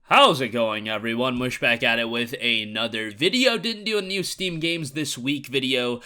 How's it going, everyone? Mush back at it with another video. Didn't do a new Steam Games This Week video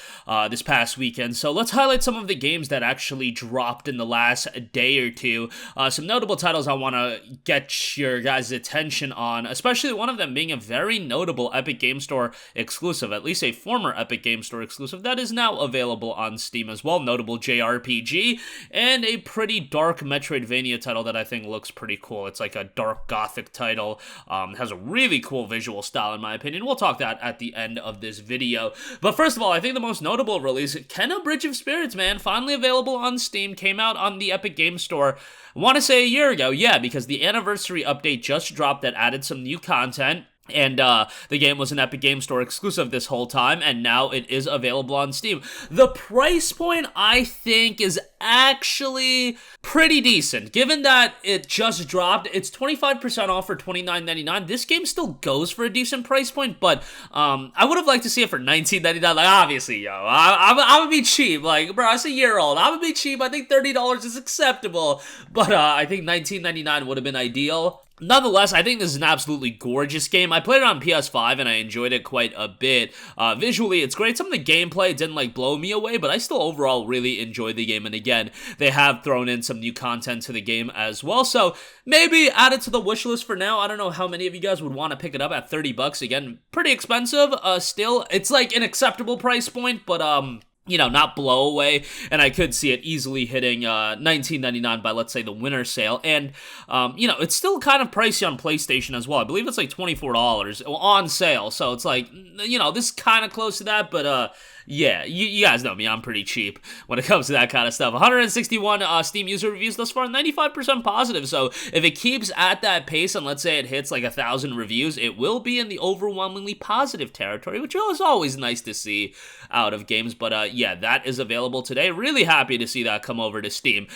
this past weekend, so let's highlight some of the games that actually dropped in the last day or two. Some notable titles I want to get your guys' attention on, especially one of them being a very notable Epic Game Store exclusive, at least a former Epic Game Store exclusive that is now available on Steam as well. Notable Jrpg, and a pretty dark Metroidvania title that I think looks pretty cool. It's like a dark gothic title. Has a really cool visual style in my opinion. We'll talk that at the end of this video. But first of all, I think the most notable release, Kena Bridge of Spirits, man, finally available on Steam, came out on the Epic Game Store, I want to say a year ago, yeah, because the anniversary update just dropped that added some new content. And the game was an Epic Game Store exclusive this whole time, and now it is available on Steam. The price point, I think, is actually pretty decent. Given that it just dropped, it's 25% off for $29.99. This game still goes for a decent price point, but I would have liked to see it for $19.99. Like, obviously, I'm gonna be cheap. Like, bro, it's a year old. I'm gonna be cheap. I think $30 is acceptable, but I think $19.99 would have been ideal. Nonetheless, I think this is an absolutely gorgeous game. I played it on PS5 and I enjoyed it quite a bit. Visually, it's great. Some of the gameplay didn't blow me away, but I still overall really enjoyed the game. And again, they have thrown in some new content to the game as well. So maybe add it to the wish list for now. I don't know how many of you guys would want to pick it up at $30. Again, pretty expensive. Still, it's like an acceptable price point, but you know, not blow away, and I could see it easily hitting $19.99 by, let's say, the winter sale, and, you know, it's still kind of pricey on PlayStation as well. I believe it's like $24 on sale, so it's like, you know, this is kind of close to that, but, yeah, you guys know me, I'm pretty cheap when it comes to that kind of stuff. 161 Steam user reviews thus far, 95% positive, so if it keeps at that pace, and let's say it hits like 1,000 reviews, it will be in the overwhelmingly positive territory, which is always nice to see out of games, but, yeah, that is available today. Really happy to see that come over to Steam.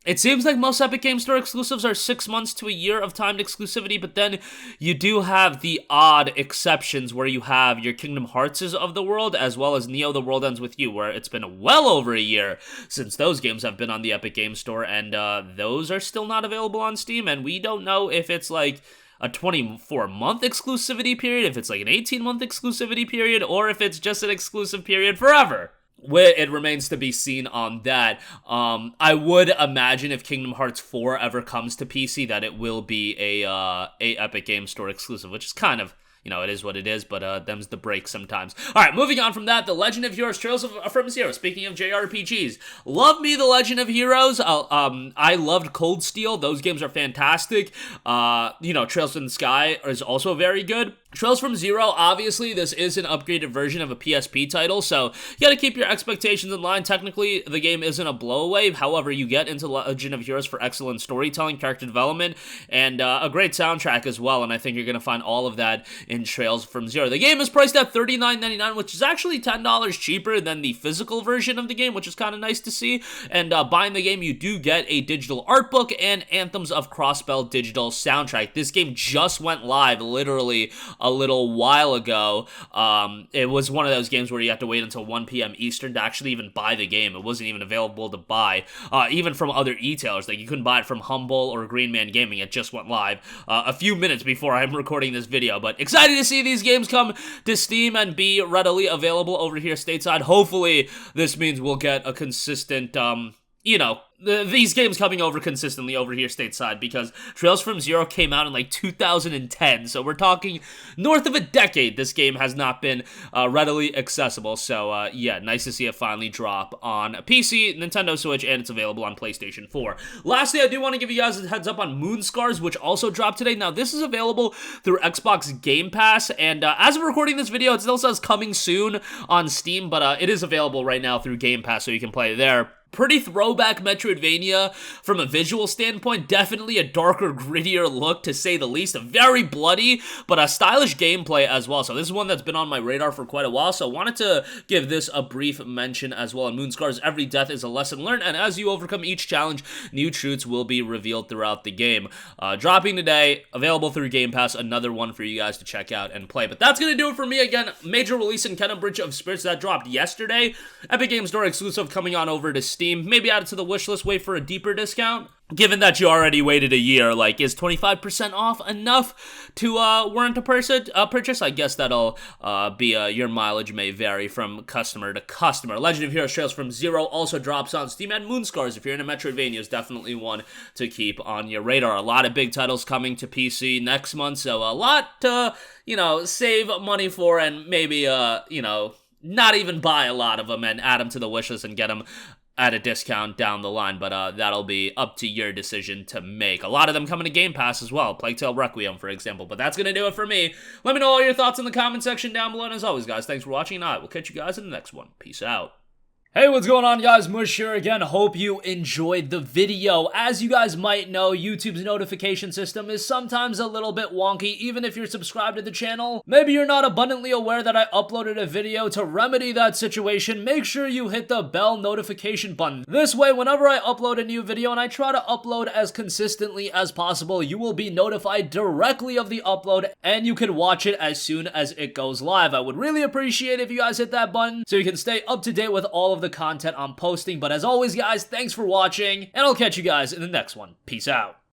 It seems like most Epic Game Store exclusives are 6 months to a year of timed exclusivity, but then you do have the odd exceptions where you have your Kingdom Hearts' of the world, as well as Neo The World Ends With You, where it's been well over a year since those games have been on the Epic Game Store, and those are still not available on Steam, and we don't know if it's like a 24-month exclusivity period, if it's like an 18-month exclusivity period, or if it's just an exclusive period forever. It remains to be seen on that. I would imagine if Kingdom Hearts 4 ever comes to PC that it will be a Epic Game Store exclusive, which is kind of, you know, it is what it is, but them's the break sometimes. Alright, moving on from that, The Legend of Heroes Trails from Zero. Speaking of JRPGs, love me The Legend of Heroes. I loved Cold Steel. Those games are fantastic. You know, Trails from the Sky is also very good. Trails from Zero, obviously, this is an upgraded version of a PSP title, so you gotta keep your expectations in line. Technically, the game isn't a blowaway, however, you get into Legend of Heroes for excellent storytelling, character development, and a great soundtrack as well, and I think you're gonna find all of that in Trails from Zero. The game is priced at $39.99, which is actually $10 cheaper than the physical version of the game, which is kind of nice to see, and buying the game, you do get a digital art book and Anthems of Crossbell digital soundtrack. This game just went live, literally, a little while ago. It was one of those games where you have to wait until 1 p.m. Eastern to actually even buy the game. It wasn't even available to buy, even from other e-tailers. Like, you couldn't buy it from Humble or Green Man Gaming. It just went live a few minutes before I'm recording this video, but excited to see these games come to Steam and be readily available over here stateside. Hopefully, this means we'll get a consistent, you know, these games coming over consistently over here stateside, because Trails from Zero came out in like 2010, so we're talking north of a decade this game has not been readily accessible, so yeah, nice to see it finally drop on PC, Nintendo Switch, and it's available on PlayStation 4. Lastly, I do want to give you guys a heads up on Moonscars, which also dropped today. Now, this is available through Xbox Game Pass, and as of recording this video, it still says coming soon on Steam, but it is available right now through Game Pass, so you can play there. Pretty throwback Metroidvania from a visual standpoint, definitely a darker, grittier look to say the least, a very bloody, but a stylish gameplay as well. So this is one that's been on my radar for quite a while, so I wanted to give this a brief mention as well. In Moonscars, every death is a lesson learned, and as you overcome each challenge, new truths will be revealed throughout the game. Dropping today, available through Game Pass, another one for you guys to check out and play. But that's going to do it for me. Again, major release in Kena Bridge of Spirits that dropped yesterday. Epic Game Store exclusive coming on over to Steam. Steam. Maybe add it to the wish list, wait for a deeper discount. Given that you already waited a year, like, is 25% off enough to warrant a purchase? I guess that'll be your mileage may vary from customer to customer. Legend of Heroes Trails from Zero also drops on Steam, and Moonscars, if you're into Metroidvania, is definitely one to keep on your radar. A lot of big titles coming to PC next month, so a lot to, save money for, and maybe, not even buy a lot of them and add them to the wishlist and get them at a discount down the line, but that'll be up to your decision to make. A lot of them coming to Game Pass as well, Plague Tale Requiem, for example, but that's going to do it for me. Let me know all your thoughts in the comment section down below, and as always, guys, thanks for watching, and I will catch you guys in the next one. Peace out. Hey, what's going on, guys? Mush here again. Hope you enjoyed the video. As you guys might know, YouTube's notification system is sometimes a little bit wonky, even if you're subscribed to the channel. Maybe you're not abundantly aware that I uploaded a video. To remedy that situation, make sure you hit the bell notification button. This way, whenever I upload a new video, and I try to upload as consistently as possible, you will be notified directly of the upload, and you can watch it as soon as it goes live. I would really appreciate if you guys hit that button so you can stay up to date with all of the content I'm posting. But as always, guys, thanks for watching, and I'll catch you guys in the next one. Peace out.